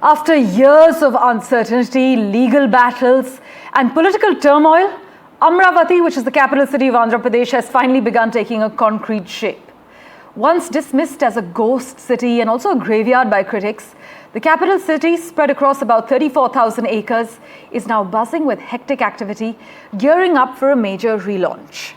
After years of uncertainty, legal battles and political turmoil, Amaravati, which is the capital city of Andhra Pradesh, has finally begun taking a concrete shape. Once dismissed as a ghost city and also a graveyard by critics, the capital city, spread across about 34,000 acres, is now buzzing with hectic activity, gearing up for a major relaunch.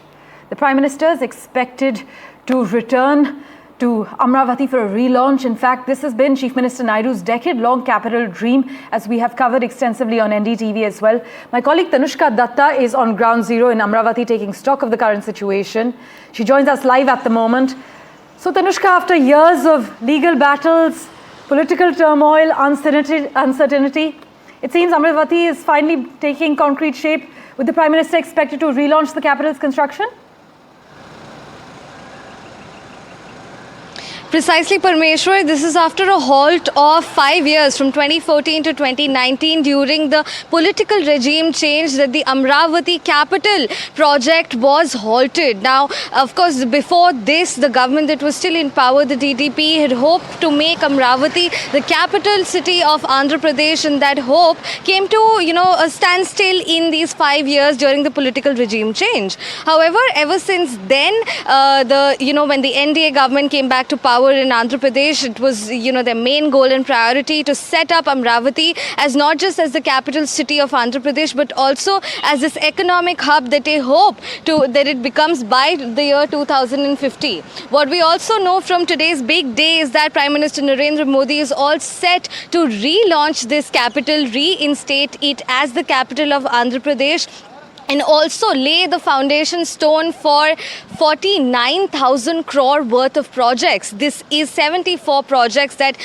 The Prime Minister is expected to return to Amaravati for a relaunch. In fact, this has been Chief Minister Naidu's decade-long capital dream, as we have covered extensively on NDTV as well. My colleague Tanushka Datta is on ground zero in Amaravati taking stock of the current situation. She joins us live at the moment. So Tanushka, after years of legal battles, political turmoil, uncertainty, it seems Amaravati is finally taking concrete shape, with the Prime Minister expected to relaunch the capital's construction? Precisely, Parmeshwar. This is after a halt of 5 years from 2014 to 2019 during the political regime change that the Amaravati capital project was halted. Now, of course, before this, the government that was still in power, the TDP, had hoped to make Amaravati the capital city of Andhra Pradesh, and that hope came to, a standstill in these 5 years during the political regime change. However, ever since then, when the NDA government came back to power in Andhra Pradesh, it was, their main goal and priority to set up Amaravati as not just as the capital city of Andhra Pradesh, but also as this economic hub that they hope that it becomes by the year 2050. What we also know from today's big day is that Prime Minister Narendra Modi is all set to relaunch this capital, reinstate it as the capital of Andhra Pradesh, and also lay the foundation stone for 49,000 crore worth of projects. This is 74 projects that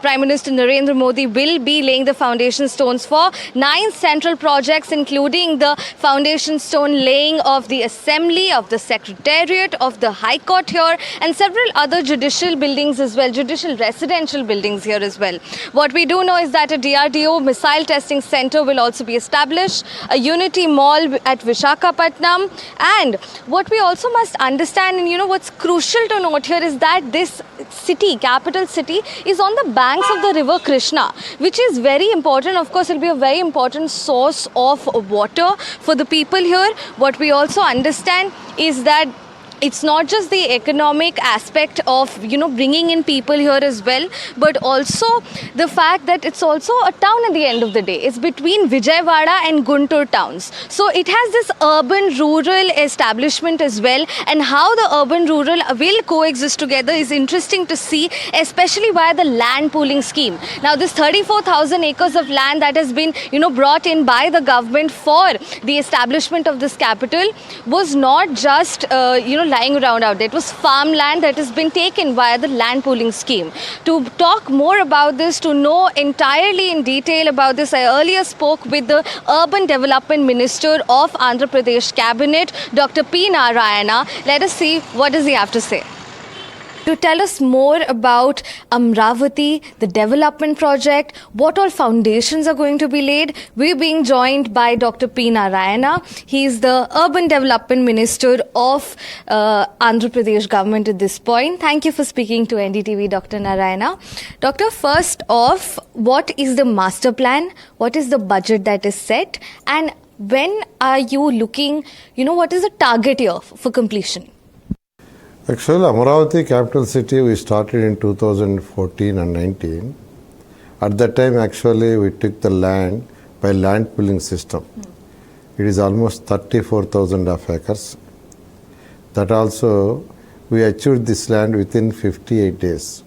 Prime Minister Narendra Modi will be laying the foundation stones for. 9 central projects, including the foundation stone laying of the Assembly, of the Secretariat, of the High Court here, and several other judicial buildings as well, judicial residential buildings here as well. What we do know is that a DRDO missile testing center will also be established, a Unity Mall at Visakhapatnam, and what we also must understand, and what's crucial to note here, is that this city, capital city, is on the banks of the river Krishna, which is very important. Of course, it will be a very important source of water for the people here. What we also understand is that it's not just the economic aspect of, bringing in people here as well, but also the fact that it's also a town at the end of the day. It's between Vijayawada and Guntur towns. So it has this urban-rural establishment as well, and how the urban-rural will coexist together is interesting to see, especially via the land pooling scheme. Now, this 34,000 acres of land that has been, brought in by the government for the establishment of this capital was not just, lying around out there. It was farmland that has been taken via the land pooling scheme. To talk more about this, to know entirely in detail about this, I earlier spoke with the Urban Development Minister of Andhra Pradesh Cabinet, Dr. P. Narayana. Let us see what does he have to say. To tell us more about Amaravati, the development project, what all foundations are going to be laid, we're being joined by Dr. P. Narayana. He is the Urban Development Minister of Andhra Pradesh government at this point. Thank you for speaking to NDTV, Dr. Narayana. Doctor, first off, what is the master plan? What is the budget that is set? And when are you looking, what is the target year for completion? Actually, Amaravati capital city we started in 2014 and 19. At that time, actually, we took the land by land pooling system. It is almost 34,000 acres. That also, we achieved this land within 58 days.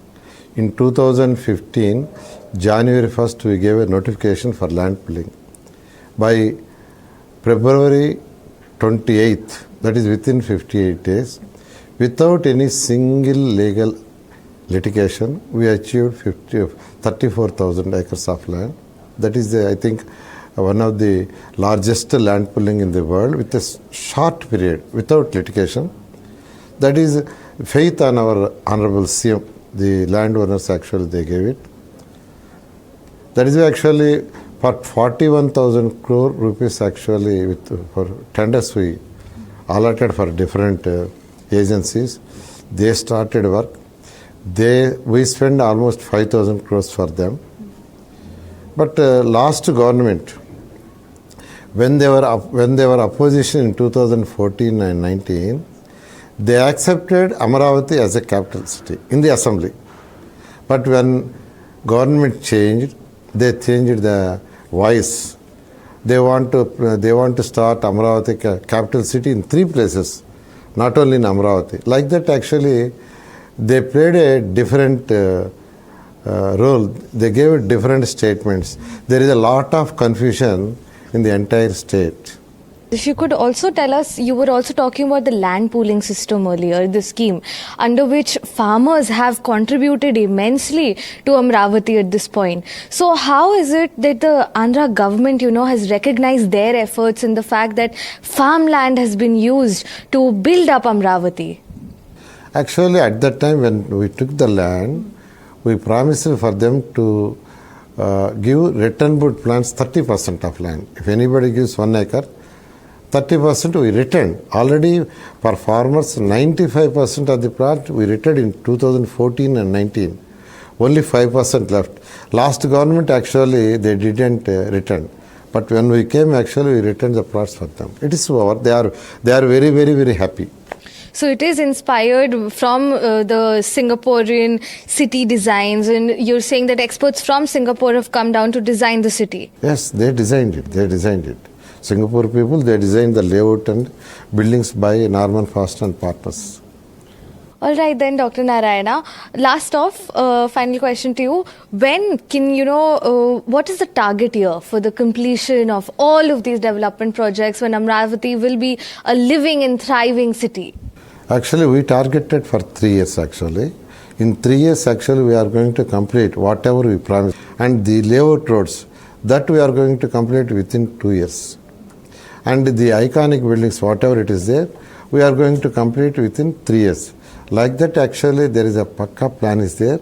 In 2015, January 1st, we gave a notification for land pooling. By February 28th, that is within 58 days, without any single legal litigation, we achieved 34,000 acres of land. That is, I think, one of the largest land pooling in the world with a short period, without litigation. That is faith on our Honorable CM. The landowners actually, they gave it. That is actually for 41,000 crore rupees actually for tenders we allotted for different agencies. They started work. We spent almost 5,000 crores for them. But last government, when they were opposition in 2014 and 19, they accepted Amaravati as a capital city in the assembly. But when government changed, they changed the voice. They want to start Amaravati capital city in 3 places, not only in Amaravati. Like that, actually, they played a different role. They gave different statements. There is a lot of confusion in the entire state. If you could also tell us, you were also talking about the land pooling system earlier, the scheme under which farmers have contributed immensely to Amaravati at this point. So how is it that the Andhra government, has recognized their efforts in the fact that farmland has been used to build up Amaravati? Actually, at that time when we took the land, we promised for them to give return board plants 30% of land. If anybody gives 1 acre, 30% we returned. Already for farmers, 95% of the plant we returned in 2014 and 19. Only 5% left. Last government, actually, they didn't return. But when we came, actually, we returned the plots for them. It is over. They are very, very, very happy. So it is inspired from the Singaporean city designs, and you're saying that experts from Singapore have come down to design the city. Yes, they designed it. Singapore people, they designed the layout and buildings by Norman Foster and partners. All right then, Dr. Narayana. Last off, final question to you. When can what is the target year for the completion of all of these development projects when Amaravati will be a living and thriving city? Actually, we targeted for 3 years actually. In 3 years, actually, we are going to complete whatever we promised. And the layout roads, that we are going to complete within 2 years. And the iconic buildings, whatever it is there, we are going to complete within 3 years. Like that, actually, there is a Pakka plan is there.